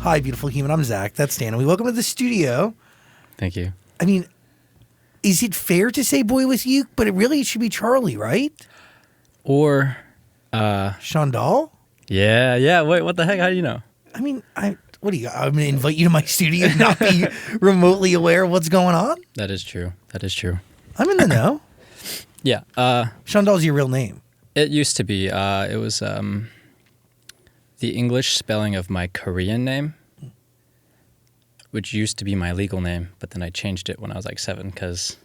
Hi, beautiful human. I'm Zach. That's Dan. And we welcome to the studio. Thank you. I mean, is it fair to say Boy with Uke? But it should be Charlie, right? Or, Chandol? yeah. Wait, what the heck? How do you know? I mean, what do you? I'm going to invite you to my studio and not be remotely aware of what's going on. That is true. I'm in the know. Yeah. Chandol's your real name. It used to be. It was the English spelling of my Korean name, which used to be my legal name, but then I changed it when I was like 7 because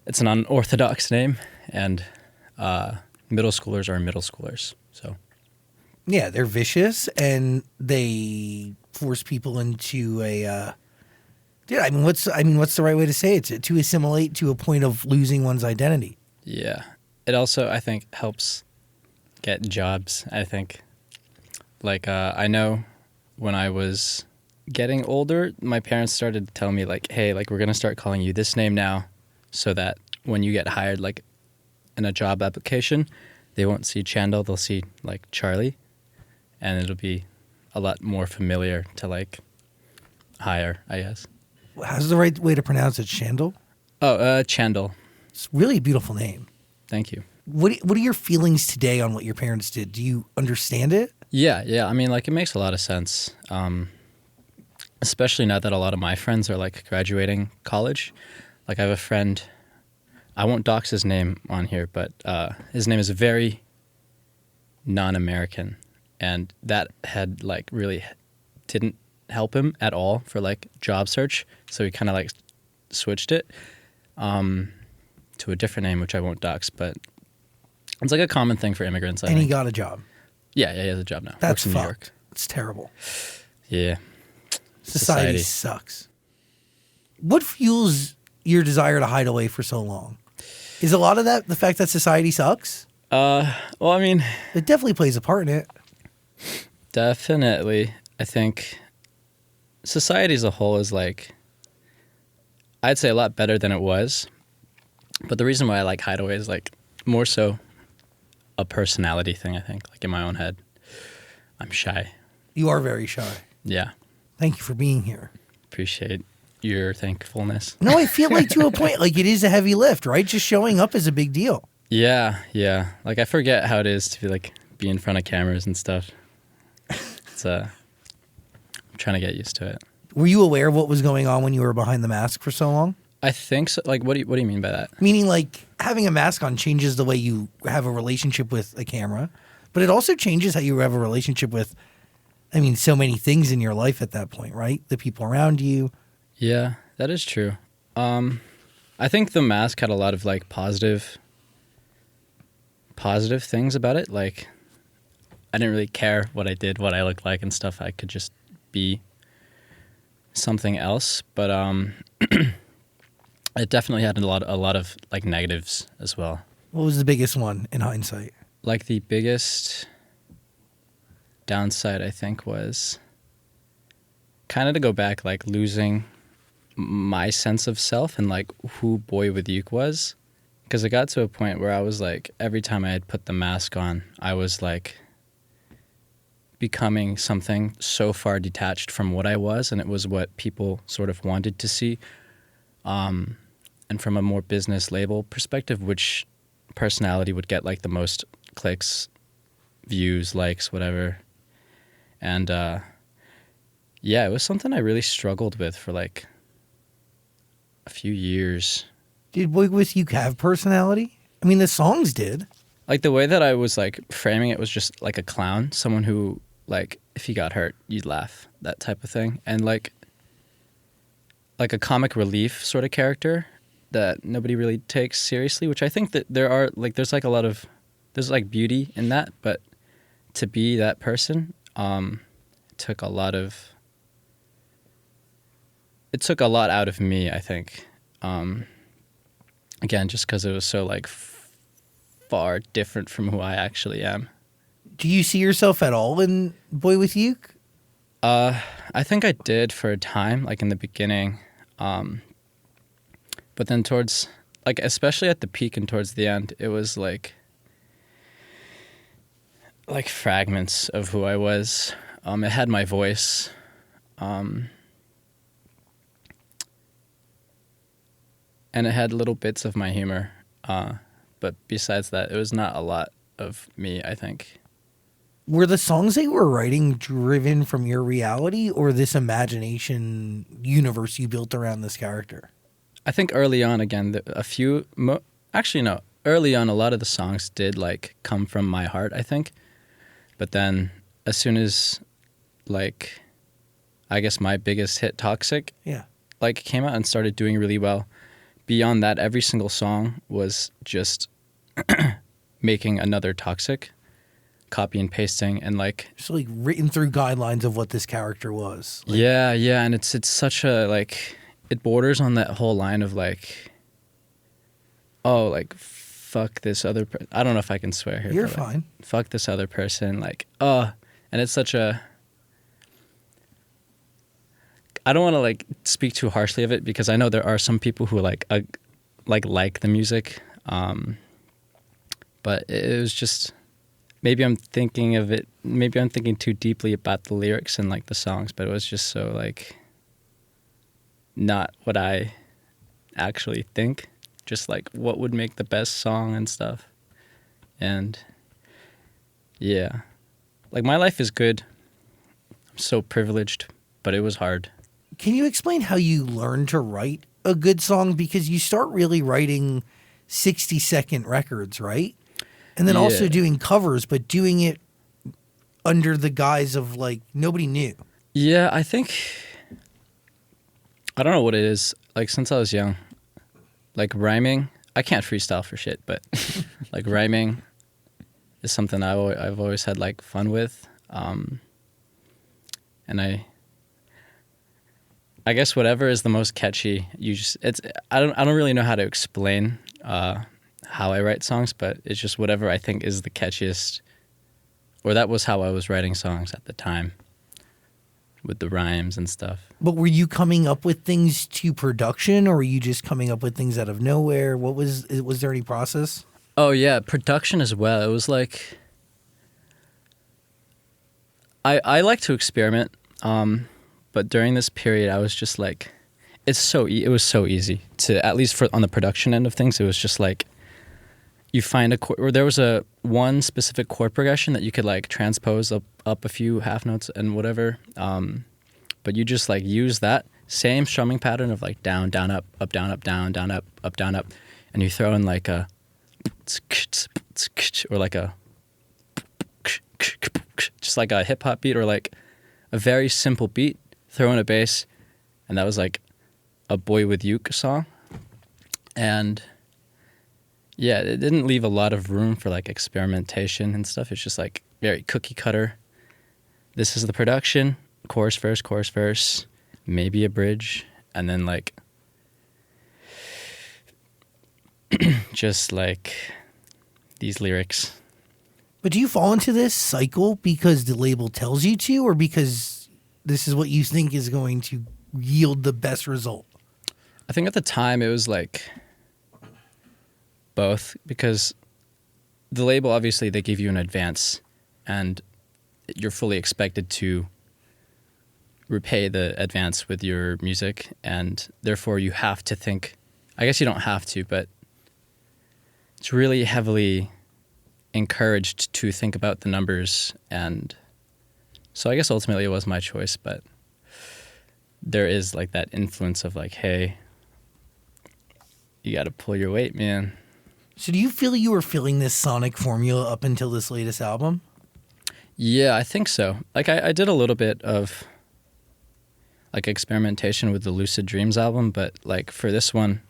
it's an unorthodox name, and middle schoolers are middle schoolers. So, Yeah, they're vicious and they force people into a. What's the right way to say it? To assimilate to a point of losing one's identity. yeah. It also, I think, helps get jobs, I think. Like, I know when I was getting older, my parents started to tell me, like, hey, like, we're going to start calling you this name now so that when you get hired, like, in a job application, they won't see Chandol, they'll see, like, Charlie. And it'll be a lot more familiar to, like, hire, I guess. How's the right way to pronounce it? Chandol? Oh, Chandol. It's really a beautiful name. Thank you. What are your feelings today on what your parents did? Do you understand it? Yeah. I mean, like, it makes a lot of sense. Especially now that a lot of my friends are, like, graduating college. Like, I have a friend, I won't dox his name on here, but his name is very non-American. And that had, like, really didn't help him at all for, like, job search. So he kind of, like, switched it to a different name, which I won't dox, but it's like a common thing for immigrants. And he got a job. Yeah, he has a job now. That's Works in New fucked. York. It's terrible. Yeah. Society sucks. What fuels your desire to hide away for so long? Is a lot of that the fact that society sucks? Well, I mean, It definitely plays a part in it. definitely. I think society as a whole is, like, I'd say a lot better than it was. But the reason why I like hideaway is, like, more so a personality thing, I think. Like, in my own head, I'm shy. You are very shy. Yeah. Thank you for being here. Appreciate your thankfulness. No, I feel like to a point, like it is a heavy lift, right? Just showing up is a big deal. Yeah. Like, I forget how it is to be in front of cameras and stuff. It's I'm trying to get used to it. Were you aware of what was going on when you were behind the mask for so long? I think so. Like, what do you mean by that? Meaning, like, having a mask on changes the way you have a relationship with a camera, but it also changes how you have a relationship with, so many things in your life at that point, right? The people around you. Yeah, that is true. I think the mask had a lot of, like, positive things about it. Like, I didn't really care what I did, what I looked like and stuff. I could just be something else. But it definitely had a lot of like negatives as well. What was the biggest one in hindsight? Like, the biggest downside, I think, was kind of to go back, like, losing my sense of self and, like, who BoyWithUke was. Because it got to a point where I was like, every time I had put the mask on, I was like becoming something so far detached from what I was, and it was what people sort of wanted to see. And from a more business label perspective, which personality would get, like, the most clicks, views, likes, whatever. And yeah, it was something I really struggled with for, like, a few years. Did BoyWithUke have personality? The songs did. Like, the way that I was, like, framing it was just like a clown, someone who, like, if he got hurt, you'd laugh, that type of thing. And, like a comic relief sort of character that nobody really takes seriously, which I think that there's like beauty in that, but to be that person, it took a lot out of me, I think. Again, just because it was so, like, far different from who I actually am. Do you see yourself at all in BoyWithUke? I think I did for a time, like, in the beginning. But then towards, like, especially at the peak and towards the end, it was like fragments of who I was. It had my voice. And it had little bits of my humor. But besides that, it was not a lot of me, I think. Were the songs they were writing driven from your reality or this imagination universe you built around this character? I think early on, again, actually, no. Early on, a lot of the songs did, like, come from my heart, I think. But then, as soon as, like, I guess my biggest hit, Toxic, Yeah. like, came out and started doing really well, beyond that, every single song was just making another Toxic, copy and pasting, and, like... Just, like, written through guidelines of what this character was. Like, yeah, and it's such a, like... It borders on that whole line of, like... Oh, like... Fuck this other person. I don't know if I can swear here. You're like, fine. fuck this other person. Like, and it's such a... I don't want to, like, speak too harshly of it because I know there are some people who, like the music. But it was just... Maybe I'm thinking of it... Maybe I'm thinking too deeply about the lyrics and, like, the songs, but it was just so, like... Not what I actually think. Just like what would make the best song and stuff. And yeah, like my life is good. I'm so privileged, but it was hard. Can you explain how you learn to write a good song? Because you start really writing 60-second records, right? And then also Yeah. doing covers, but doing it under the guise of like nobody knew. Yeah, I think, I don't know what it is. Like since I was young, like rhyming, I can't freestyle for shit, but like rhyming is something I've always had like fun with. And I guess whatever is the most catchy, I don't really know how to explain how I write songs, but it's just whatever I think is the catchiest, or that was how I was writing songs at the time with the rhymes and stuff. But were you coming up with things to production, or were you just coming up with things out of nowhere? Was there any process? Oh yeah, production as well. It was like I like to experiment, but during this period, I was just like, it was so easy to, at least on the production end of things, it was just like you find or there was one specific chord progression that you could like transpose up a few half notes and whatever, but you just like use that same strumming pattern of like down, down, up, down, up, down, down, up, down, up, and you throw in like a or like a just like a hip hop beat or like a very simple beat, throw in a bass, and that was like a BoyWithUke song. And yeah, it didn't leave a lot of room for like experimentation and stuff. It's just like very cookie cutter. This is the production, chorus, verse, maybe a bridge, and then like just like these lyrics. But do you fall into this cycle because the label tells you to, or because this is what you think is going to yield the best result? I think at the time it was like both, because the label, obviously they give you an advance and you're fully expected to repay the advance with your music, and therefore you have to think, I guess you don't have to, but it's really heavily encouraged to think about the numbers. And so I guess ultimately it was my choice, but there is like that influence of like, hey, you got to pull your weight, man. So do you feel you were filling this sonic formula up until this latest album? Yeah, I think so. Like I did a little bit of like experimentation with the Lucid Dreams album, but like for this one,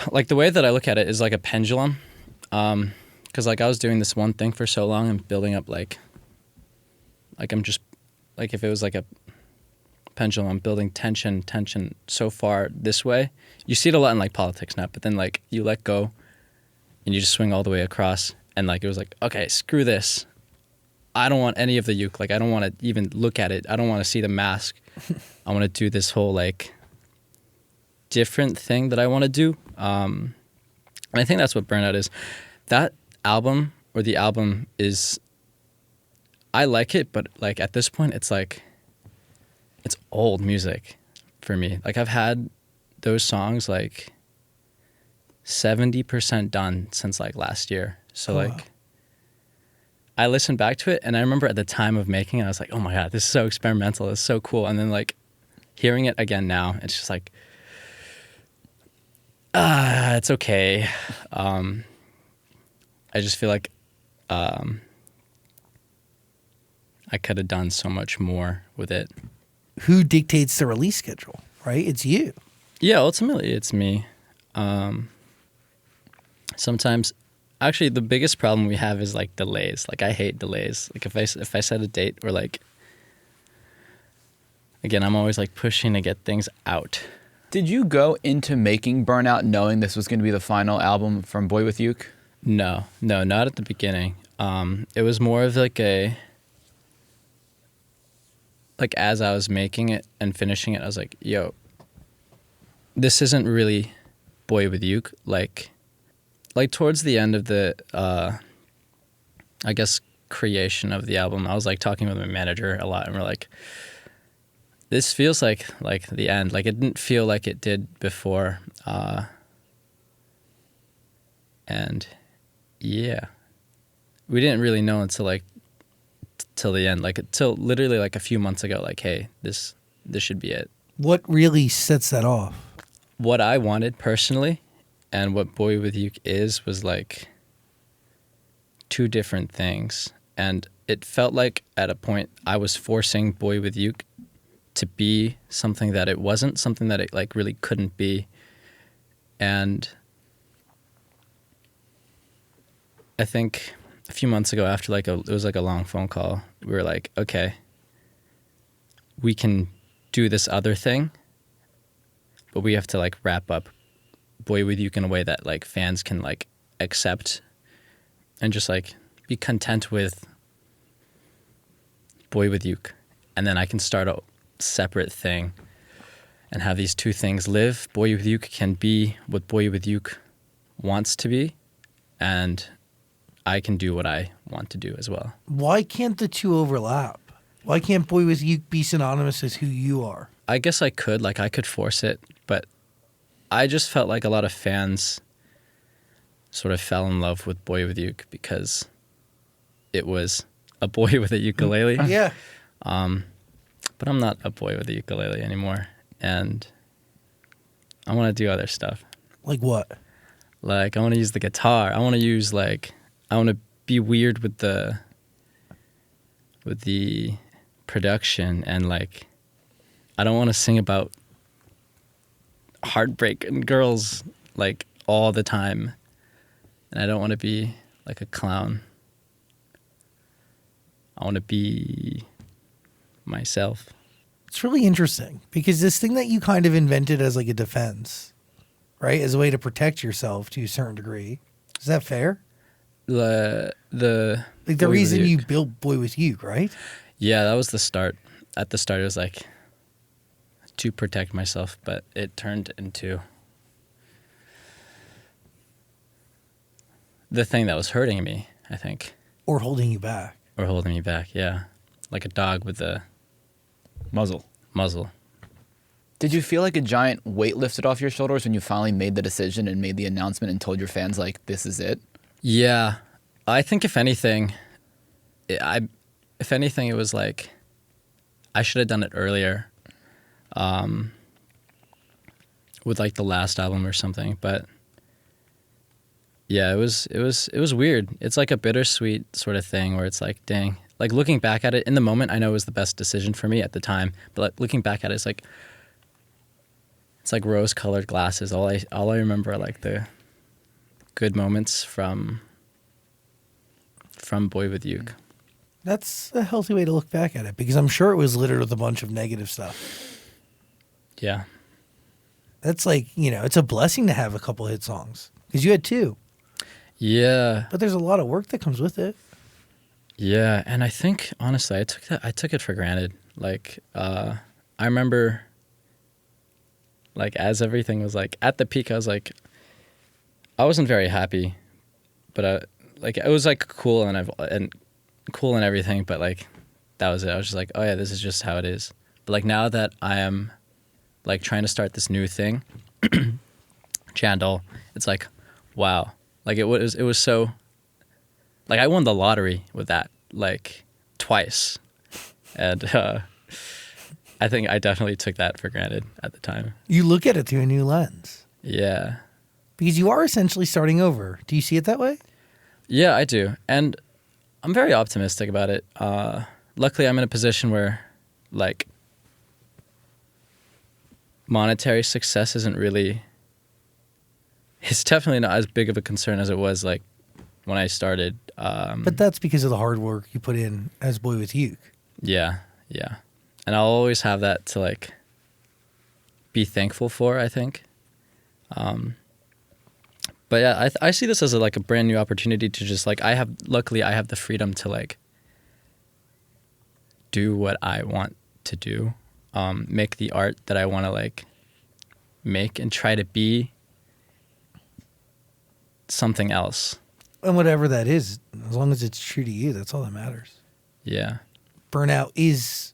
like the way that I look at it is like a pendulum. 'Cause like I was doing this one thing for so long and building up like I'm just like, if it was like a pendulum, I'm building tension so far this way. You see it a lot in like politics now, but then like you let go and you just swing all the way across, and like it was like, okay, screw this. I don't want any of the uke. Like I don't want to even look at it. I don't want to see the mask. I want to do this whole like different thing that I want to do. And I think that's what Burnout is. That album, or the album, is, I like it, but like at this point, it's like it's old music for me. Like I've had those songs like 70% done since like last year. So Oh, like wow. I listened back to it, and I remember at the time of making it, I was like, oh my God, this is so experimental. It's so cool. And then like hearing it again now, it's just like, it's okay. I just feel like I could have done so much more with it. Who dictates the release schedule, right? It's you. Yeah, ultimately it's me. Sometimes, actually, the biggest problem we have is like delays. Like I hate delays. Like if I set a date, or like, again, I'm always like pushing to get things out. Did you go into making Burnout knowing this was going to be the final album from BoyWithUke? No, not at the beginning. It was more of like as I was making it and finishing it, I was like, yo, this isn't really BoyWithUke. Like towards the end of the, I guess, creation of the album, I was like talking with my manager a lot, and we're like, this feels like the end. Like it didn't feel like it did before. And yeah, we didn't really know until like till the end, like till literally like a few months ago, like, hey, this should be it. What really sets that off? What I wanted personally and what BoyWithUke was like two different things. And it felt like at a point I was forcing BoyWithUke to be something that it wasn't, something that it like really couldn't be. And I think a few months ago, after like it was like a long phone call, we were like, okay, we can do this other thing, but we have to like wrap up BoyWithUke in a way that like fans can like accept and just like be content with BoyWithUke. And then I can start a separate thing and have these two things live. BoyWithUke can be what BoyWithUke wants to be, and I can do what I want to do as well. Why can't the two overlap? Why can't BoyWithUke be synonymous as who you are? I guess I could force it, but I just felt like a lot of fans sort of fell in love with BoyWithUke because it was a boy with a ukulele. Yeah. But I'm not a boy with a ukulele anymore, and I want to do other stuff. Like what? Like I want to use the guitar. I want to be weird with the production, and like I don't want to sing about heartbreak and girls like all the time, and I don't want to be like a clown. I want to be myself. It's really interesting because this thing that you kind of invented as like a defense, right? As a way to protect yourself to a certain degree. Is that fair? The Like the reason you built BoyWithUke, right? Yeah, that was the start. At the start, it was like to protect myself, but it turned into the thing that was hurting me, I think. Or holding you back. Or holding me back, yeah. Like a dog with a Muzzle. muzzle. Did you feel like a giant weight lifted off your shoulders when you finally made the decision and made the announcement and told your fans, like, this is it? Yeah. I think if anything, it was like I should have done it earlier. With like the last album or something, but yeah, it was weird. It's like a bittersweet sort of thing where it's like, dang, like looking back at it in the moment, I know it was the best decision for me at the time, but like looking back at it, it's like rose-colored glasses. All I remember are like the good moments from BoyWithUke. That's a healthy way to look back at it because I'm sure it was littered with a bunch of negative stuff. Yeah. That's like, it's a blessing to have a couple hit songs because you had two. Yeah. But there's a lot of work that comes with it. Yeah, and I think honestly, I took it for granted. Like, I remember, like, as everything was like at the peak, I was like, I wasn't very happy, but it was like cool and cool and everything, but like that was it. I was just like, oh yeah, this is just how it is. But like now that I am like trying to start this new thing, Chandol, it's like, wow. Like it was so, like I won the lottery with that like twice. And I think I definitely took that for granted at the time. You look at it through a new lens. Yeah. Because you are essentially starting over. Do you see it that way? Yeah, I do. And I'm very optimistic about it. Luckily, I'm in a position where, like, monetary success isn't really... It's definitely not as big of a concern as it was, like, when I started. But that's because of the hard work you put in as BoyWithUke. Yeah, yeah. And I'll always have that to, like, be thankful for, I think. But yeah, I see this as a brand new opportunity to just luckily I have the freedom to like do what I want to do, make the art that I want to like make and try to be something else. And whatever that is, as long as it's true to you, that's all that matters. Yeah. Burnout is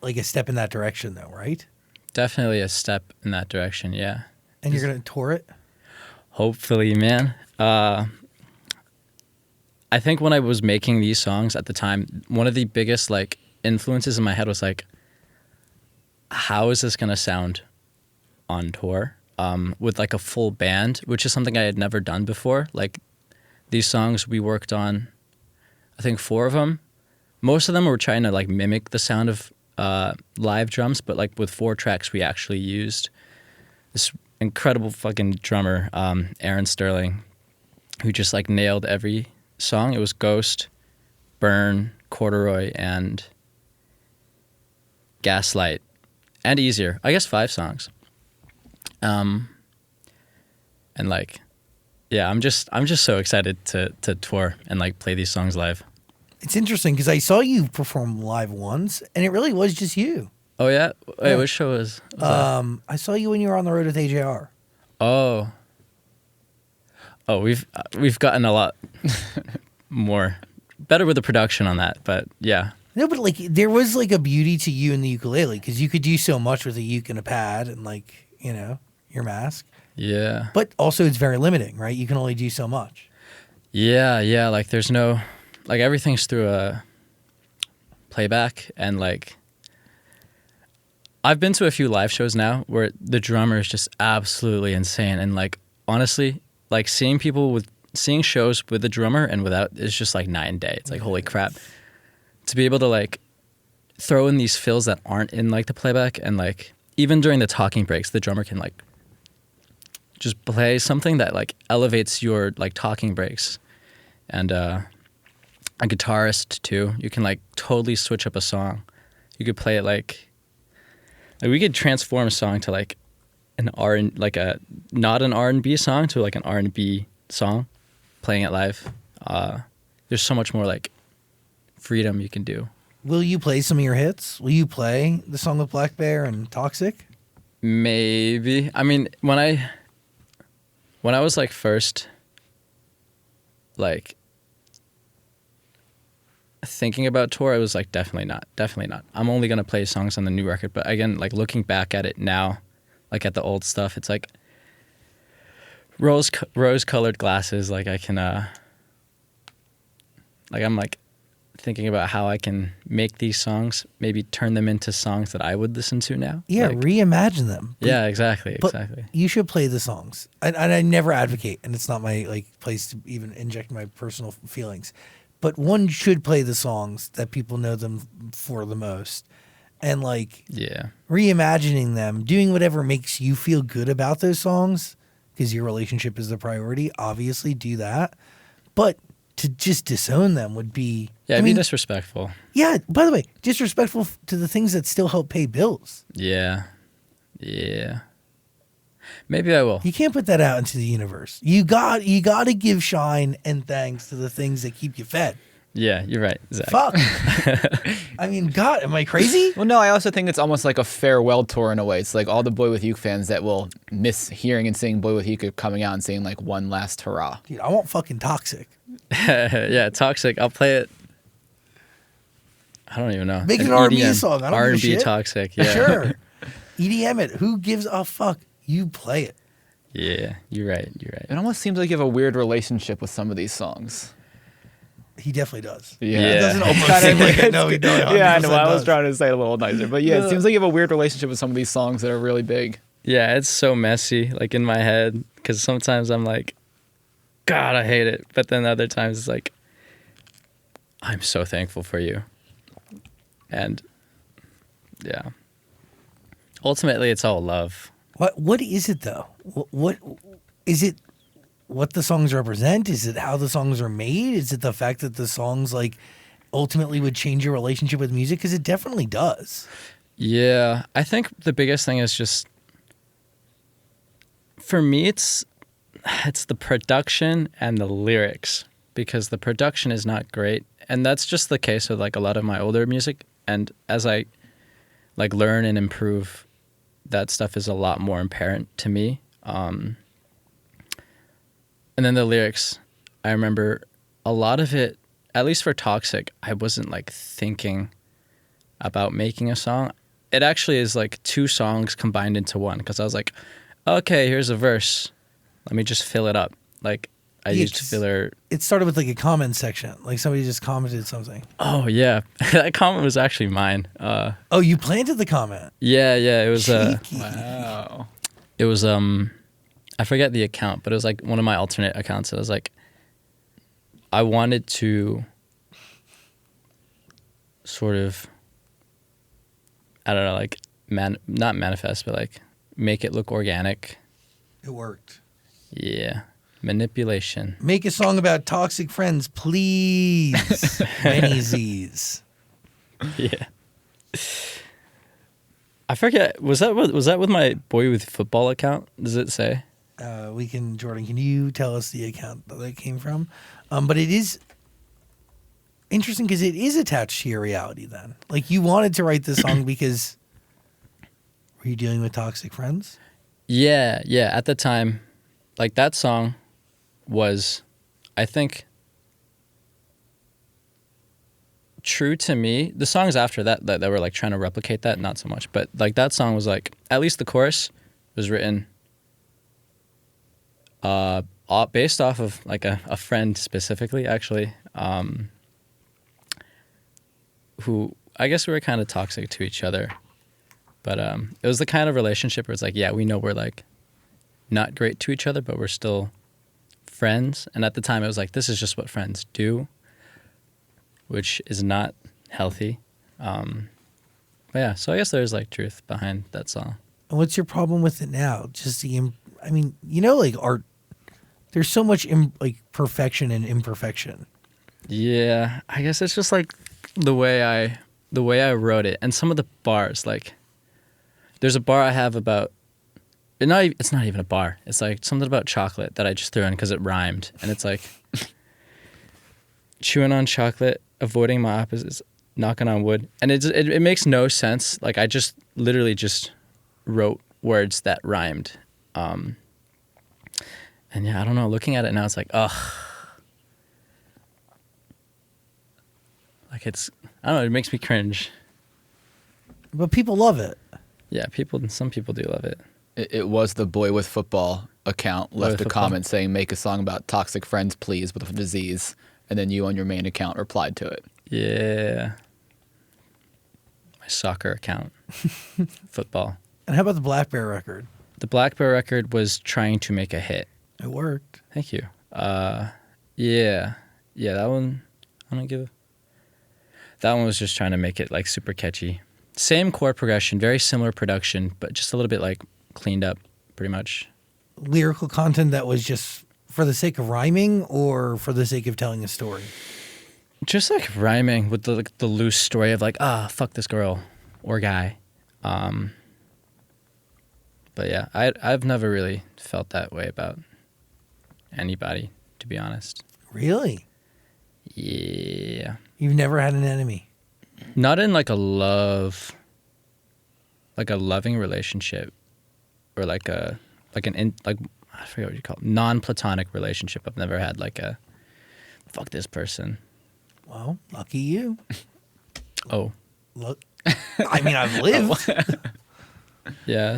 like a step in that direction though, right? Definitely a step in that direction, yeah. And you're going to tour it? Hopefully, man. I think when I was making these songs at the time, one of the biggest like influences in my head was like, how is this gonna sound on tour with like a full band, which is something I had never done before. Like these songs we worked on, I think 4 of them. Most of them were trying to like mimic the sound of live drums, but like with 4 tracks we actually used this incredible fucking drummer, Aaron Sterling, who just like nailed every song. It was Ghost, Burn, Corduroy, and Gaslight, and Easier. I guess 5 songs. And like, yeah, I'm just so excited to tour and like play these songs live. It's interesting because I saw you perform live once, and it really was just you. Oh yeah, wait, Yeah. which show was that? I saw you when you were on the road with AJR. Oh, we've gotten a lot more better with the production on that, but yeah. No, but like there was like a beauty to you in the ukulele because you could do so much with a uke and a pad and like, you know, your mask. Yeah. But also it's very limiting, right? You can only do so much. Yeah, like there's no, like everything's through a playback, and like I've been to a few live shows now where the drummer is just absolutely insane, and like honestly, like seeing shows with the drummer and without is just like night and day. It's like holy crap. To be able to like throw in these fills that aren't in like the playback, and like even during the talking breaks, the drummer can like just play something that like elevates your like talking breaks. And a guitarist too. You can like totally switch up a song. You could play it like we could transform a song to like not an R&B song to like an R&B song, playing it live. There's so much more like freedom you can do. Will you play some of your hits? Will you play the song with Black Bear and Toxic? Maybe. I mean, when I was like first like thinking about tour, I was like definitely not. I'm only gonna play songs on the new record. But again, like looking back at it now, like at the old stuff, it's like rose-colored glasses. Like I can like I'm like thinking about how I can make these songs, maybe turn them into songs that I would listen to now. Yeah, like, reimagine them. Yeah, exactly. But you should play the songs. And I never advocate, and it's not my like place to even inject my personal feelings. But one should play the songs that people know them for the most. And like reimagining them, doing whatever makes you feel good about those songs, because your relationship is the priority, obviously do that. But to just disown them would be... Yeah, be disrespectful. Yeah, by the way, disrespectful to the things that still help pay bills. Yeah. Maybe I will. You can't put that out into the universe. You got to give shine and thanks to the things that keep you fed. Yeah, you're right, Zach. Fuck. I mean, God, am I crazy? Well, no, I also think it's almost like a farewell tour in a way. It's like all the BoyWithUke fans that will miss hearing and seeing BoyWithUke coming out and saying like one last hurrah. Dude, I want fucking Toxic. Yeah, Toxic. I'll play it. I don't even know. Make an R&B song. I don't give a R&B shit. Toxic. Yeah. Sure. EDM it. Who gives a fuck? You play it. Yeah, you're right. It almost seems like you have a weird relationship with some of these songs. He definitely does. Yeah. It doesn't almost Kinda seem like like- it. No, he don't. Yeah, I know. I was 100% trying to say it a little nicer, but yeah, it seems like you have a weird relationship with some of these songs that are really big. Yeah, it's so messy, like in my head, because sometimes I'm like, God, I hate it. But then other times it's like, I'm so thankful for you. And yeah. Ultimately, it's all love. What is it though? What is it? What the songs represent? Is it how the songs are made? Is it the fact that the songs like ultimately would change your relationship with music? Because it definitely does. Yeah, I think the biggest thing is just, for me, it's the production and the lyrics, because the production is not great. And that's just the case with like a lot of my older music. And as I like learn and improve, that stuff is a lot more apparent to me. And then the lyrics, I remember a lot of it, at least for Toxic, I wasn't like thinking about making a song. It actually is like two songs combined into one, because I was like, okay, here's a verse. Let me just fill it up. Like I used filler. It started with like a comment section. Like somebody just commented something. Oh yeah, that comment was actually mine. Oh, you planted the comment. Yeah, it was. Cheeky. Wow. It was. I forget the account, but it was like one of my alternate accounts. It was like, I wanted to sort of, I don't know, like not manifest, but like make it look organic. It worked. Yeah. Manipulation. Make a song about toxic friends, please. Many Z's. Yeah. I forget. Was that with my Boy with Football account? Does it say? Jordan, can you tell us the account that it came from? But it is interesting because it is attached to your reality then. Like you wanted to write this song because were you dealing with toxic friends? Yeah. At the time, like that song was, I think, true to me. The songs after that were like trying to replicate that, not so much. But like that song was like, at least the chorus was written based off of like a friend specifically, actually, who I guess we were kind of toxic to each other. But it was the kind of relationship where it's like, yeah, we know we're like not great to each other, but we're still friends. And at the time it was like, this is just what friends do, which is not healthy. But yeah, so I guess there's like truth behind that song. And what's your problem with it now? Just like art, there's so much like perfection and imperfection. Yeah, I guess it's just like the way I wrote it, and some of the bars. Like, there's a bar I have about. It's not even a bar. It's like something about chocolate that I just threw in because it rhymed, and it's like chewing on chocolate, avoiding my opposites, knocking on wood, and it makes no sense. Like I just literally just wrote words that rhymed. And yeah, I don't know. Looking at it now, it's like, ugh. Like I don't know, it makes me cringe. But people love it. Yeah, some people do love it. It was the Boy with Football account left with a Football? comment saying, make a song about toxic friends, please, with a disease. And then you on your main account replied to it. Yeah. My soccer account. Football. And how about the Black Bear record? The Black Bear record was trying to make a hit. It worked. Thank you. Yeah, that one, that one was just trying to make it like super catchy. Same chord progression, very similar production, but just a little bit like cleaned up, pretty much. Lyrical content that was just for the sake of rhyming or for the sake of telling a story? Just like rhyming with the loose story of like, fuck this girl or guy. But yeah, I've never really felt that way about anybody, to be honest. Really? Yeah. You've never had an enemy? Not in like a loving relationship, or I forget what you call it, non-platonic relationship. I've never had like fuck this person. Well, lucky you. Oh, Look, I mean, I've lived. yeah.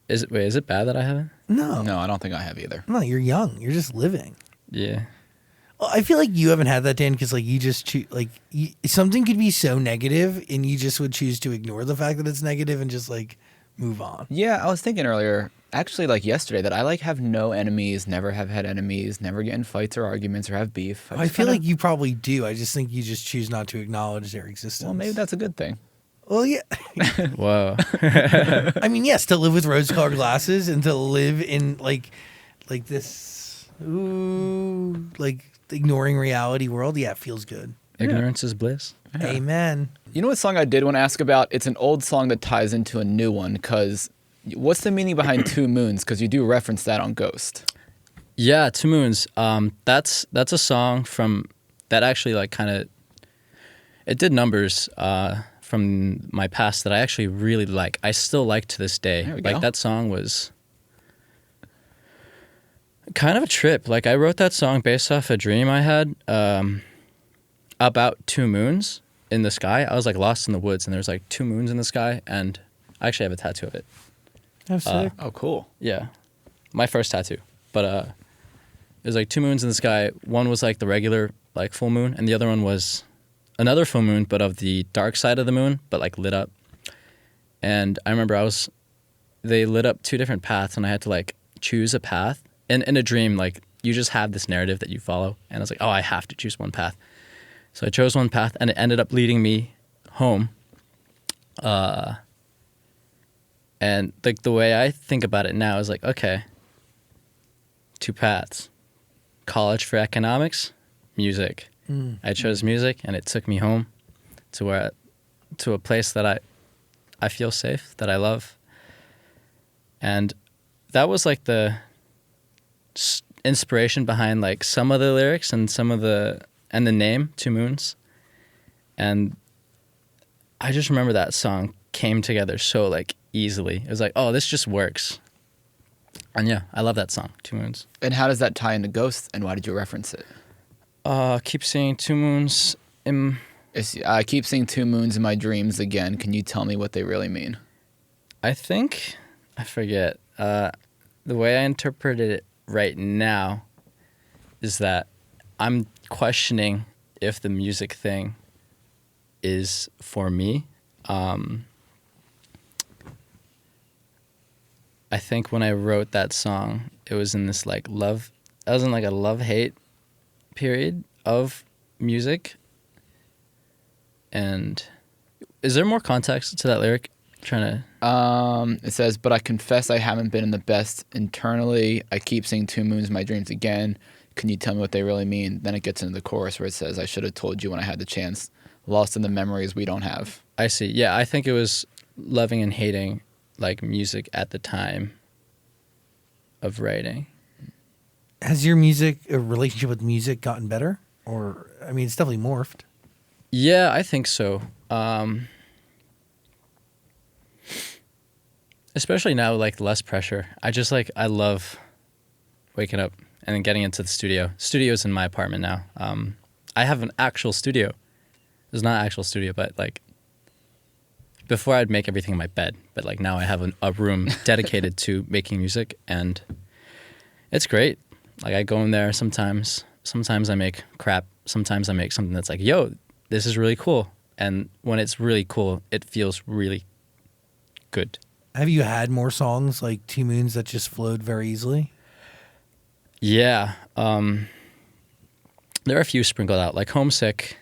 Is it bad that I haven't? No, I don't think I have either. No, you're young. You're just living. Yeah. Well, I feel like you haven't had that, Dan, because like you just something could be so negative, and you just would choose to ignore the fact that it's negative and just like move on. Yeah, I was thinking earlier, actually, like yesterday, that I like have no enemies, never have had enemies, never get in fights or arguments or have beef. I feel like you probably do. I just think you just choose not to acknowledge their existence. Well, maybe that's a good thing. Well, yeah. Whoa. I mean, yes, to live with rose-colored glasses and to live in like this, like ignoring reality world. Yeah, it feels good. Ignorance is bliss. Yeah. Amen. You know what song I did want to ask about? It's an old song that ties into a new one, because what's the meaning behind Two Moons? Because you do reference that on Ghost. Yeah, Two Moons. That's a song from that actually like kind of it did numbers from my past that I actually really like. I still like to this day. There we Like go. that song was kind of a trip. Like I wrote that song based off a dream I had about two moons in the sky. I was like lost in the woods and there's like two moons in the sky, and I actually have a tattoo of it. That's sick. Oh, cool. Yeah, my first tattoo. But there's like two moons in the sky. One was like the regular like full moon, and the other one was another full moon, but of the dark side of the moon, but like lit up. And I remember they lit up two different paths, and I had to like choose a path. And in a dream, like you just have this narrative that you follow, and I was like, oh, I have to choose one path. So I chose one path, and it ended up leading me home. And like the way I think about it now is like, okay, two paths: college for economics, music. I chose music, and it took me home to a place that I feel safe, that I love. And that was like the inspiration behind like some of the lyrics and the name Two Moons. And I just remember that song came together so like easily. It was like, oh, this just works. And yeah, I love that song, Two Moons. And how does that tie into Ghost, and why did you reference it? Keep seeing two moons in... I keep seeing two moons in my dreams again. Can you tell me what they really mean? I think, I forget. The way I interpreted it right now is that I'm questioning if the music thing is for me. I think when I wrote that song, it was in this like love... I was in like a love-hate period of music. And is there more context to that lyric? It says, but I confess I haven't been in the best internally. I keep seeing two moons in my dreams again. Can you tell me what they really mean? Then it gets into the chorus where it says, I should have told you when I had the chance. Lost in the memories we don't have. I see. Yeah, I think it was loving and hating like music at the time of writing. Has your relationship with music gotten better? Or, I mean, it's definitely morphed. Yeah, I think so. Especially now, like less pressure. I love waking up and then getting into the studio. Studio's in my apartment now. I have an actual studio. It's not an actual studio, but like before I'd make everything in my bed, but like now I have a room dedicated to making music, and it's great. Like I go in there sometimes I make crap. Sometimes I make something that's like, yo, this is really cool. And when it's really cool, it feels really good. Have you had more songs like Two Moons that just flowed very easily? Yeah. There are a few sprinkled out, like Homesick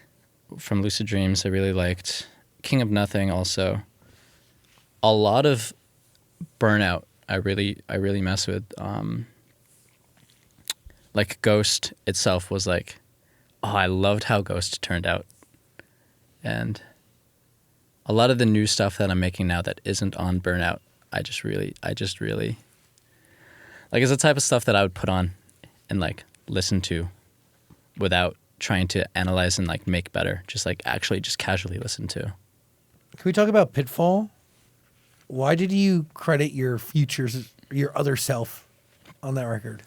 from Lucid Dreams I really liked. King of Nothing also. A lot of Burnout I really mess with. Like Ghost itself was like, oh, I loved how Ghost turned out. And a lot of the new stuff that I'm making now that isn't on Burnout, I just really like, it's the type of stuff that I would put on and like listen to without trying to analyze and like make better. Just like actually just casually listen to. Can we talk about Pitfall? Why did you credit your other self on that record?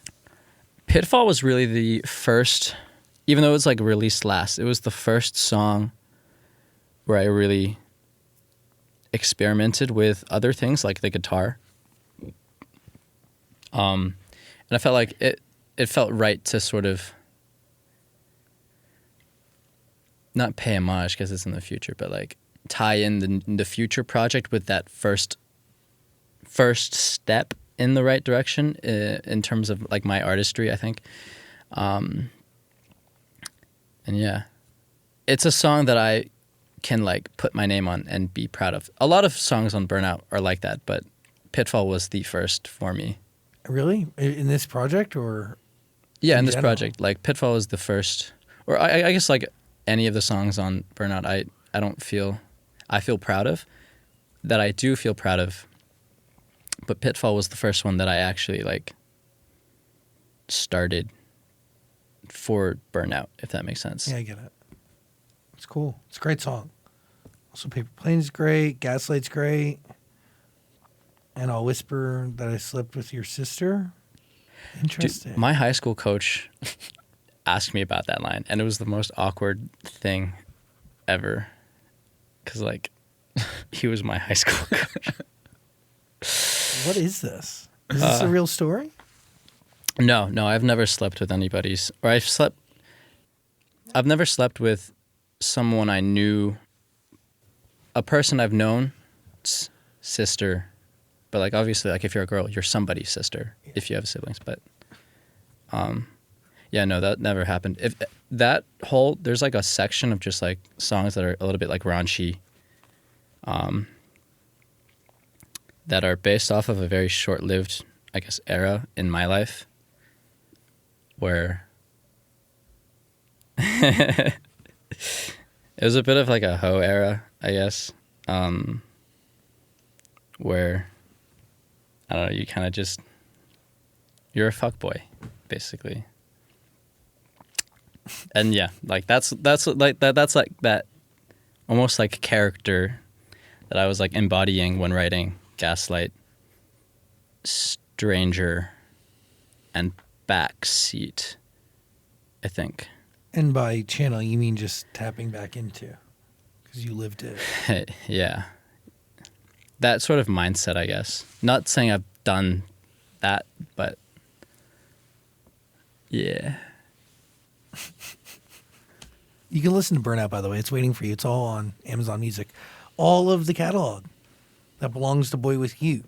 Pitfall was really the first, even though it was like released last, it was the first song where I really experimented with other things like the guitar. And I felt like it felt right to sort of not pay homage because it's in the future, but like tie in the future project with that first step in the right direction in terms of like my artistry, I think. And yeah, it's a song that I can like put my name on and be proud of. A lot of songs on Burnout are like that, but Pitfall was the first for me. Really? In this project or? Yeah, in this general? project, like Pitfall was the first, or I guess like any of the songs on Burnout, I feel proud of, that I do feel proud of, but Pitfall was the first one that I actually like started for Burnout, if that makes sense. Yeah, I get it. It's cool. It's a great song. Also, Paper Plane's great. Gaslight's great. And I'll whisper that I slept with your sister. Interesting. Dude, my high school coach asked me about that line, and it was the most awkward thing ever. Because, like, he was my high school coach. What is this? Is this a real story? No, I've never slept with anybody's, or I've never slept with someone I knew, a person I've known, sister, but like obviously like if you're a girl, you're somebody's sister if you have siblings, but yeah, no, that never happened. If that whole, there's like a section of just like songs that are a little bit like raunchy, that are based off of a very short-lived, I guess, era in my life where it was a bit of like a hoe era, I guess, where, I don't know, you kind of just, you're a fuckboy, basically. And yeah, like that's like that almost like character that I was like embodying when writing Gaslight, Stranger, and Backseat, I think. And by channel, you mean just tapping back into, because you lived it. Yeah. That sort of mindset, I guess. Not saying I've done that, but yeah. You can listen to Burnout, by the way. It's waiting for you. It's all on Amazon Music. All of the catalog that belongs to BoyWithUke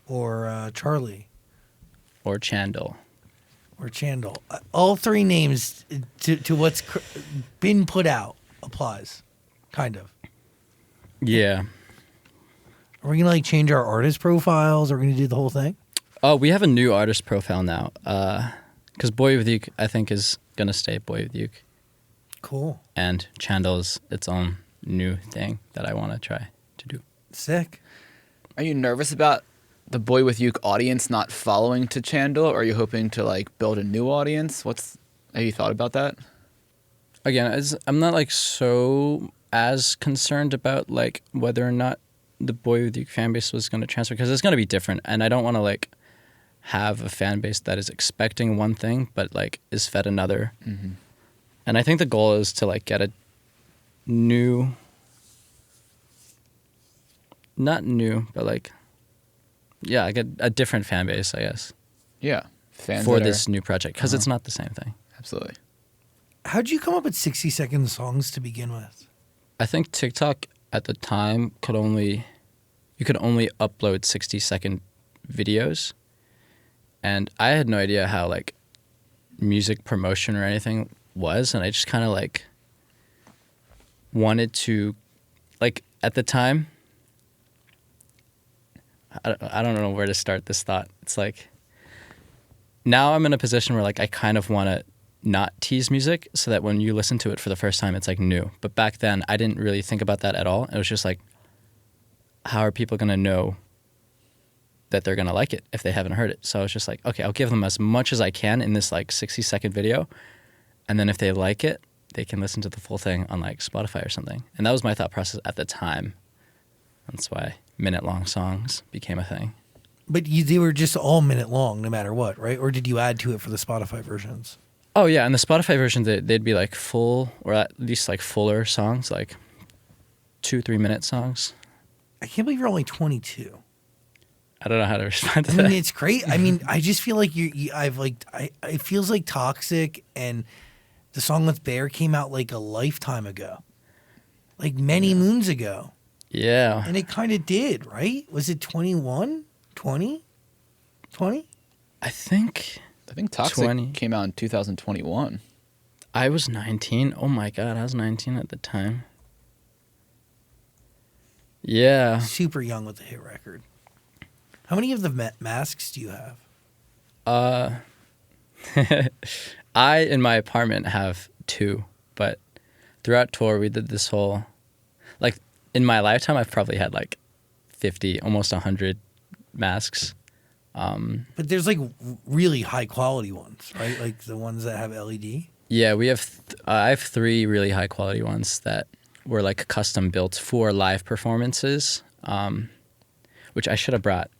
or Charlie. Or Chandol. Or Chandol. All three names to what's been put out applies, kind of. Yeah. Are we going to like change our artist profiles? Are we going to do the whole thing? Oh, we have a new artist profile now. Because BoyWithUke, I think, is going to stay BoyWithUke. Cool. And Chandol is its own new thing that I want to try to do. Sick. Are you nervous about the BoyWithUke audience not following to Chandol, or are you hoping to like build a new audience? Have you thought about that? Again, I'm not like so as concerned about like whether or not the BoyWithUke fan base was going to transfer, because it's going to be different, and I don't want to like have a fan base that is expecting one thing but like is fed another. Mm-hmm. And I think the goal is to like get a new, not new, but like, yeah, I get a different fan base, I guess. Yeah, fans for that this new project, because it's not the same thing. Absolutely. How'd you come up with 60-second songs to begin with? I think TikTok at the time you could only upload 60-second videos, and I had no idea how like music promotion or anything was, and I just kind of like wanted to, like at the time, I don't know where to start this thought. It's like now I'm in a position where like I kind of want to not tease music so that when you listen to it for the first time, it's like new. But back then I didn't really think about that at all. It was just like, how are people going to know that they're going to like it if they haven't heard it? So I was just like, okay, I'll give them as much as I can in this like 60-second video. And then if they like it, they can listen to the full thing on like Spotify or something. And that was my thought process at the time. That's why minute-long songs became a thing. But they were just all minute long, no matter what, right? Or did you add to it for the Spotify versions? Oh yeah, in the Spotify version, they'd be like full, or at least like fuller songs, like 2-3 minute songs. I can't believe you're only 22. I don't know how to respond to I that. mean, it's great. I mean, I just feel like it feels like Toxic and the song with Bear came out like a lifetime ago, like many moons ago. Yeah. And it kind of did, right? Was it 21? 20? 20? I think Toxic 20. came out in 2021. I was 19. Oh my God, I was 19 at the time. Yeah. Super young with the hit record. How many of the masks do you have? I, in my apartment, have 2, but throughout tour, we did this whole, like, in my lifetime, I've probably had like 50, almost 100 masks. But there's like really high quality ones, right? Like the ones that have LED. Yeah, we have. I have 3 really high quality ones that were like custom built for live performances, which I should have brought,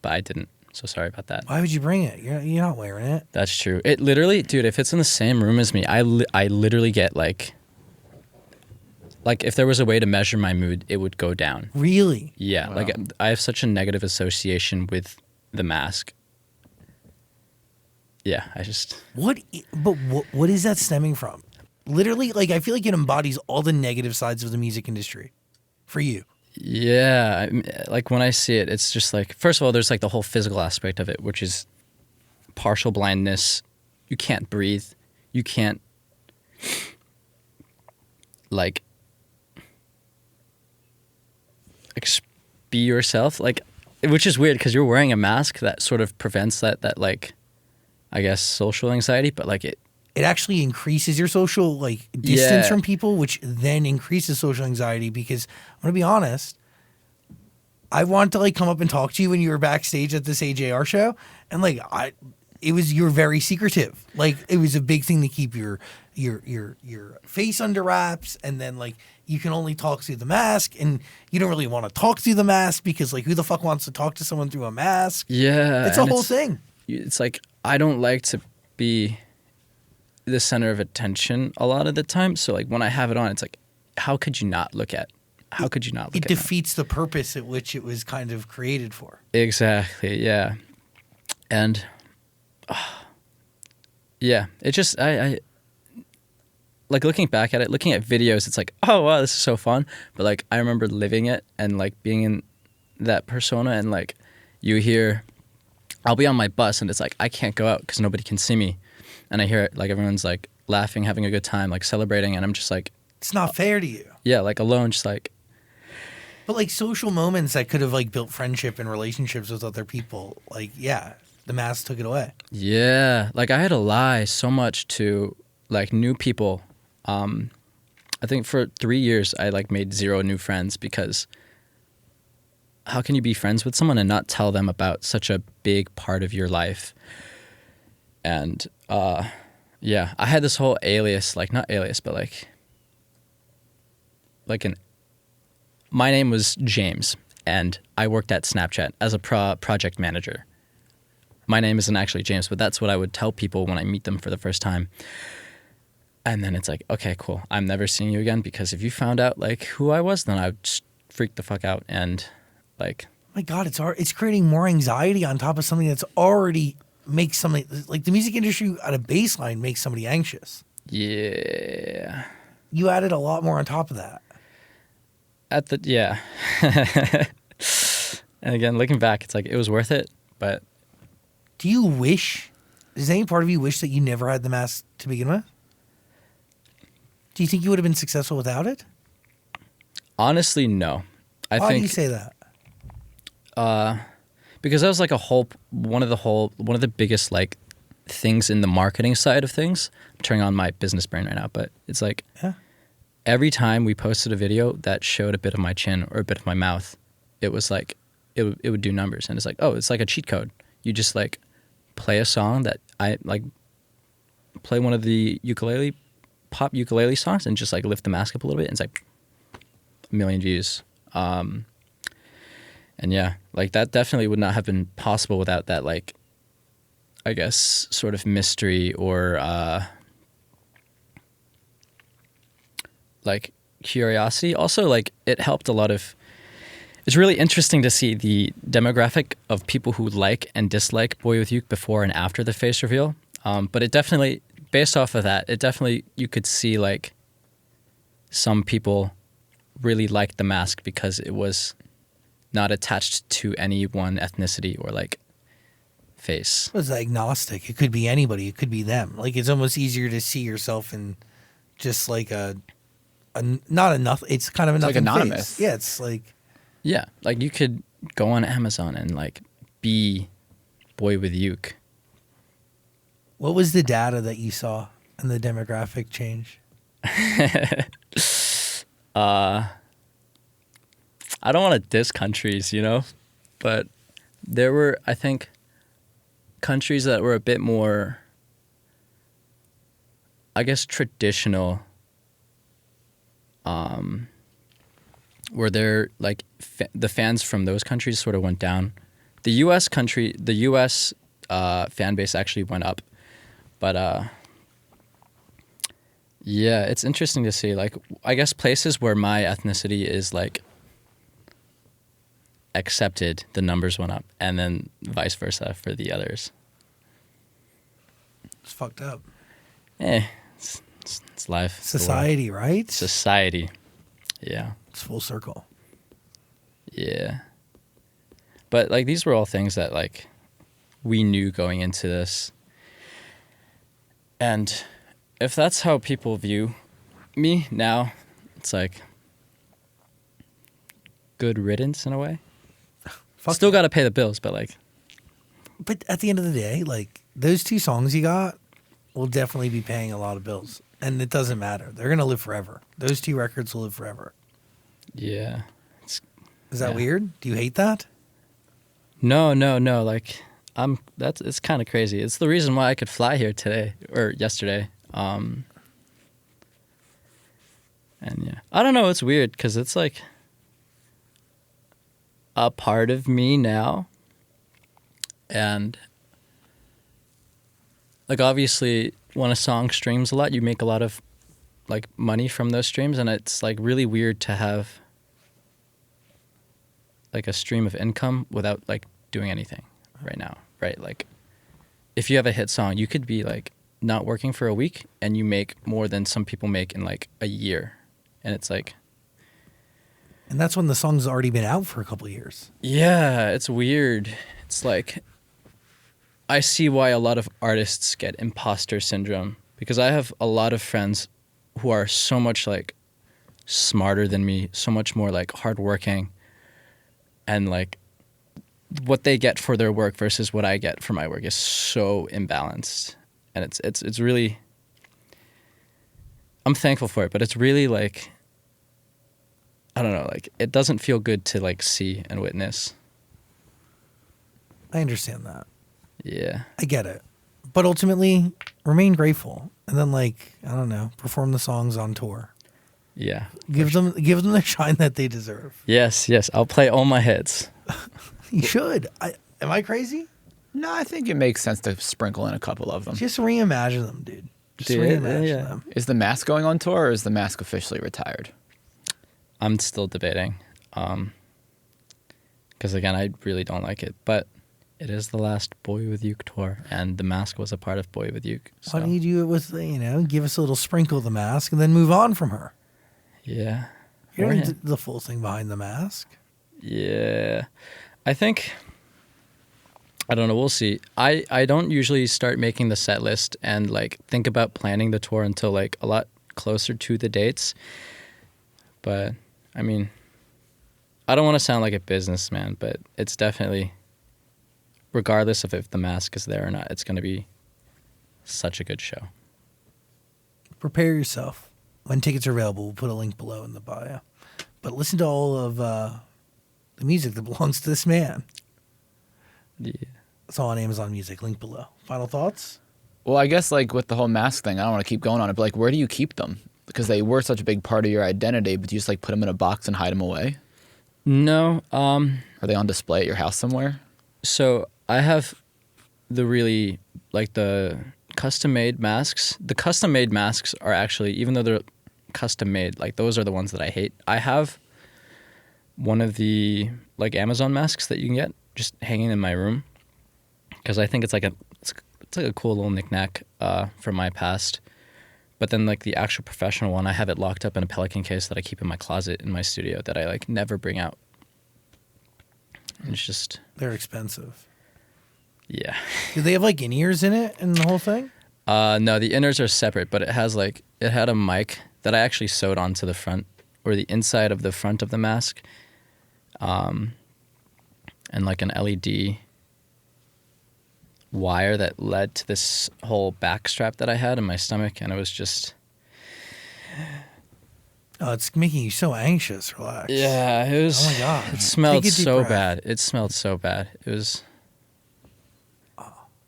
but I didn't. So sorry about that. Why would you bring it? You're not wearing it. That's true. It literally, dude. If it's in the same room as me, I literally get like if there was a way to measure my mood, it would go down. Really? Yeah, Wow. like I have such a negative association with the mask. Yeah, I just. What is that stemming from? Literally, like I feel like it embodies all the negative sides of the music industry for you. Yeah, like when I see it, it's just like, first of all, there's like the whole physical aspect of it, which is partial blindness. You can't breathe. You can't like be yourself. Like, which is weird because you're wearing a mask that sort of prevents that like, I guess, social anxiety, but like it actually increases your social like distance Yeah. from people, which then increases social anxiety. Because I'm gonna be honest, I wanted to like come up and talk to you when you were backstage at this AJR show, and like you were very secretive. Like it was a big thing to keep your face under wraps, and then like you can only talk through the mask, and you don't really want to talk through the mask because like who the fuck wants to talk to someone through a mask? Yeah, It's a and whole thing. It's like I don't like to be the center of attention a lot of the time. So like when I have it on, it's like, how could you not look at? How could you not look It at? defeats the purpose at which it was kind of created for. Exactly. Yeah, and yeah, it just I like looking back at it, looking at videos. It's like, oh wow, this is so fun. But like I remember living it and like being in that persona, and like you hear, I'll be on my bus and it's like I can't go out because nobody can see me, and I hear it, like everyone's like laughing, having a good time, like celebrating, and I'm just like, It's not fair to you. yeah, like alone, just like. But like social moments that could have like built friendship and relationships with other people, like yeah, the mask took it away. Yeah, like I had to lie so much to like new people. I think for 3 years I like made 0 new friends because how can you be friends with someone and not tell them about such a big part of your life? And yeah, I had this whole alias, like not alias, but like my name was James, and I worked at Snapchat as a project manager. My name isn't actually James, but that's what I would tell people when I meet them for the first time. And then it's like, okay, cool. I'm never seeing you again, because if you found out like who I was, then I would just freak the fuck out. And like, My God, it's creating more anxiety on top of something that's already makes somebody like the music industry at a baseline makes somebody anxious. yeah, You added a lot more on top of that. yeah. And again, looking back, it's like it was worth it. But Do you wish? Does any part of you wish that you never had the mask to begin with? Do you think you would have been successful without it? honestly, no. Why do think you say that? because that was like one of the biggest like things in the marketing side of things. I'm turning on my business brain right now, but it's like Yeah. every time we posted a video that showed a bit of my chin or a bit of my mouth, it was like it would do numbers. And it's like, oh, it's like a cheat code. You just like play a song that I like, play one of the pop ukulele songs, and just like lift the mask up a little bit, and it's like 1 million views. And And yeah, like that definitely would not have been possible without that, like, I guess, sort of mystery or like curiosity. Also, like, it helped a lot of. It's really interesting to see the demographic of people who like and dislike Boy With Uke before and after the face reveal. But it definitely, based off of that, it definitely, you could see like some people really liked the mask because it was not attached to any one ethnicity or like face. It was agnostic. It could be anybody. It could be them. Like, it's almost easier to see yourself in just like a not enough. It's kind of a It's like nothing anonymous. face. Yeah, it's like. Yeah, like you could go on Amazon and like be Boy With Uke. What was the data that you saw and the demographic change? I don't want to diss countries, you know, but there were, I think, countries that were a bit more, I guess, traditional, where they're like the fans from those countries sort of went down. The U.S. fan base actually went up, but yeah, it's interesting to see. Like, I guess places where my ethnicity is like accepted, the numbers went up, and then vice versa for the others. It's fucked up. It's life. It's the world. Society, right? Society. Yeah. It's full circle. Yeah. But like these were all things that like we knew going into this. And if that's how people view me now, it's like good riddance in a way. Still yeah. got to pay the bills, but like. But at the end of the day, like, those two songs you got will definitely be paying a lot of bills. And it doesn't matter. They're going to live forever. Those two records will live forever. Yeah. Is that weird? Do you hate that? No. Like, it's kind of crazy. It's the reason why I could fly here today or yesterday. And yeah, I don't know. It's weird because it's like a part of me now. And like, obviously, when a song streams a lot, you make a lot of like money from those streams. And it's like really weird to have like a stream of income without like doing anything right now, right? Like, if you have a hit song, you could be like not working for a week and you make more than some people make in like a year. And it's like, and that's when the song's already been out for a couple of years. yeah, it's weird. It's like, I see why a lot of artists get imposter syndrome, because I have a lot of friends who are so much like smarter than me, so much more like hardworking, and like what they get for their work versus what I get for my work is so imbalanced. And it's really, I'm thankful for it, but it's really like, I don't know, like it doesn't feel good to like see and witness. I understand that. Yeah. I get it. But ultimately, remain grateful. And then, like, I don't know, perform the songs on tour. Yeah. Give them the shine that they deserve. Yes. I'll play all my hits. You should. Am I crazy? No, I think it makes sense to sprinkle in a couple of them. Just reimagine them, dude. Just Dude, reimagine yeah. them. Is the mask going on tour or is the mask officially retired? I'm still debating. Because again, I really don't like it. But it is the last Boy With Uke tour, and the mask was a part of Boy With Uke. So. Why don't you do it with, give us a little sprinkle of the mask and then move on from her? Yeah. You don't Or need him. the full thing behind the mask. Yeah. I think, I don't know, we'll see. I don't usually start making the set list and like think about planning the tour until like a lot closer to the dates. But I mean, I don't want to sound like a businessman, but it's definitely, regardless of if the mask is there or not, it's going to be such a good show. Prepare yourself. When tickets are available, we'll put a link below in the bio. But listen to all of the music that belongs to this man. Yeah. It's all on Amazon Music. Link below. Final thoughts? Well, I guess like with the whole mask thing, I don't want to keep going on it, but like where do you keep them? Because they were such a big part of your identity, but you just like put them in a box and hide them away? No. Are they on display at your house somewhere? So I have the really like the custom made masks. The custom made masks are actually, even though they're custom made, like those are the ones that I hate. I have one of the like Amazon masks that you can get just hanging in my room because I think it's like a cool little knickknack from my past. But then like the actual professional one, I have it locked up in a Pelican case that I keep in my closet in my studio that I like never bring out. And it's just They're expensive. yeah. Do they have like in-ears in it and the whole thing? No, the inners are separate, but it had a mic that I actually sewed onto the front or the inside of the front of the mask. And like an LED wire that led to this whole back strap that I had in my stomach, and it was just Oh, it's making you so anxious. Relax. yeah, it was. Oh my God. It smelled Take a deep so breath. bad. It smelled so bad. It was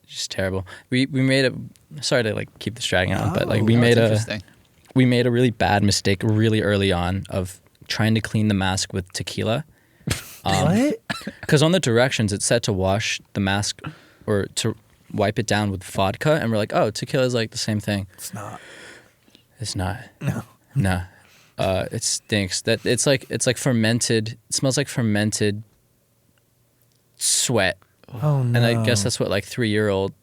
just terrible. We made a sorry to like keep this dragging on, but like we Oh, made That's a interesting. we made a really bad mistake really early on of trying to clean the mask with tequila. What? Because on the directions it said to wash the mask or to wipe it down with vodka, and we're like, oh, tequila is like the same thing. It's not. It's not. No. No. It stinks. That it's like fermented. It smells like fermented sweat, Oh no. and I guess that's what like 3-year-old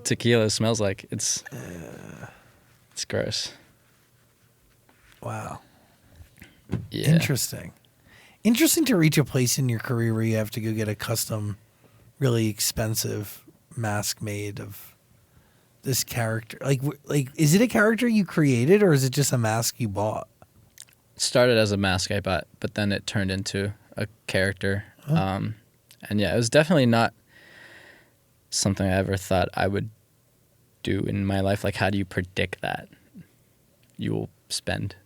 tequila smells like. It's gross. Wow. Yeah. Interesting. Interesting to reach a place in your career where you have to go get a custom, really expensive mask made of this character. Like, is it a character you created or is it just a mask you bought? It started as a mask I bought, but then it turned into a character. And yeah, it was definitely not something I ever thought I would do in my life. Like, how do you predict that you will spend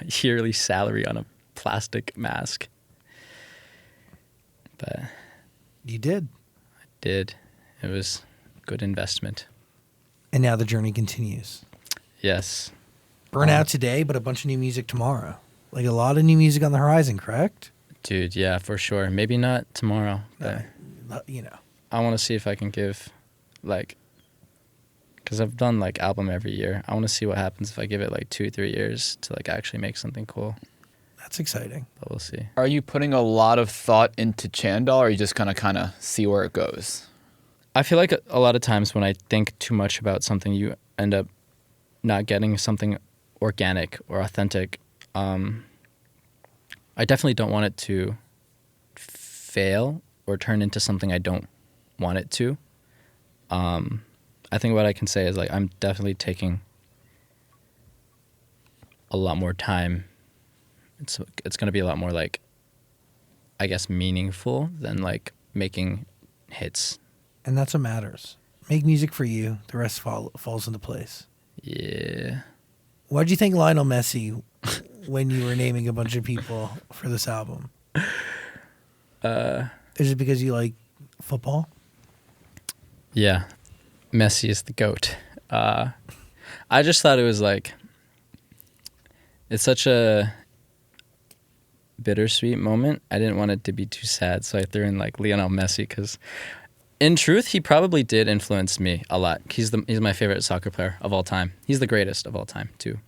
a yearly salary on a plastic mask? But You did. I did. It was a good investment. And now the journey continues. Yes. Burnout today, but a bunch of new music tomorrow. Like a lot of new music on the horizon, correct? Dude, yeah, for sure. Maybe not tomorrow, but You know. I want to see if I can give, like, because I've done, like, album every year. I want to see what happens if I give it, like, 2-3 years to, like, actually make something cool. That's exciting. But we'll see. Are you putting a lot of thought into Chandol, or are you just kind of see where it goes? I feel like a lot of times when I think too much about something, you end up not getting something organic or authentic. I definitely don't want it to fail or turn into something I don't want it to. I think what I can say is like I'm definitely taking a lot more time. It's going to be a lot more like, I guess, meaningful than like making hits. And that's what matters. Make music for you. The rest falls into place. Yeah. Why'd you think Lionel Messi when you were naming a bunch of people for this album? Is it because you like football? Yeah. Messi is the GOAT. I just thought it was like, it's such a bittersweet moment. I didn't want it to be too sad, so I threw in like Lionel Messi because in truth, he probably did influence me a lot. He's my favorite soccer player of all time. He's the greatest of all time too.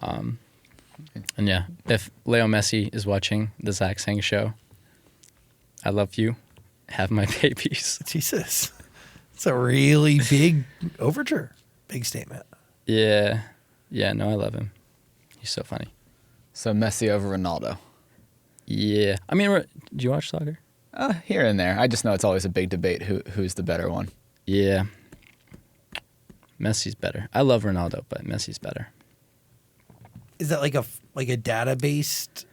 And yeah, if Leo Messi is watching the Zachsang show, I love you. Have my babies. Jesus. It's a really big overture. Big statement. Yeah. Yeah, no, I love him. He's so funny. So Messi over Ronaldo. Yeah. I mean, do you watch soccer? Here and there. I just know it's always a big debate who's the better one. Yeah. Messi's better. I love Ronaldo, but Messi's better. Is that like a data-based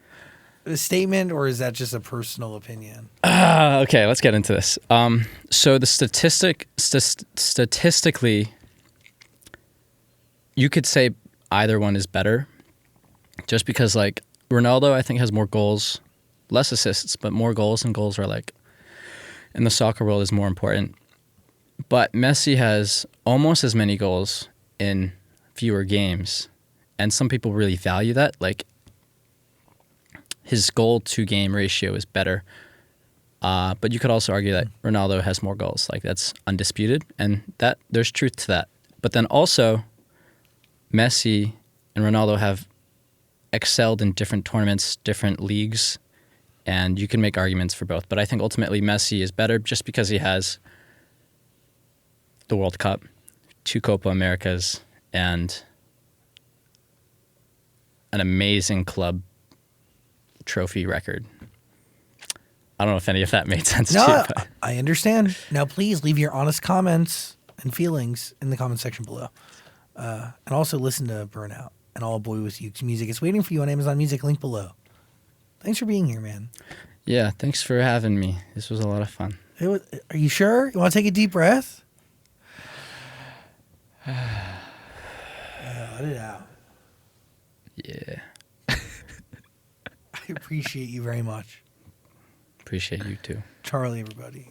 statement, or is that just a personal opinion? Okay, let's get into this. So the statistically, you could say either one is better, just because like Ronaldo, I think, has more goals, less assists, but more goals, and goals are like in the soccer world is more important. But Messi has almost as many goals in fewer games, and some people really value that. Like, his goal to game ratio is better. But you could also argue that Ronaldo has more goals. Like, that's undisputed, and that there's truth to that. But then also, Messi and Ronaldo have excelled in different tournaments, different leagues, and you can make arguments for both. But I think ultimately Messi is better just because he has the World Cup, 2 Copa Americas, and an amazing club trophy record. I don't know if any of that made sense to you. No, But I understand. Now, please leave your honest comments and feelings in the comment section below. And also listen to Burnout and all Boy With Uke's music. It's waiting for you on Amazon Music, link below. Thanks for being here, man. yeah, thanks for having me. This was a lot of fun. Are you sure? You want to take a deep breath? Let it out. Yeah, I appreciate you very much. appreciate you too. Charlie, everybody.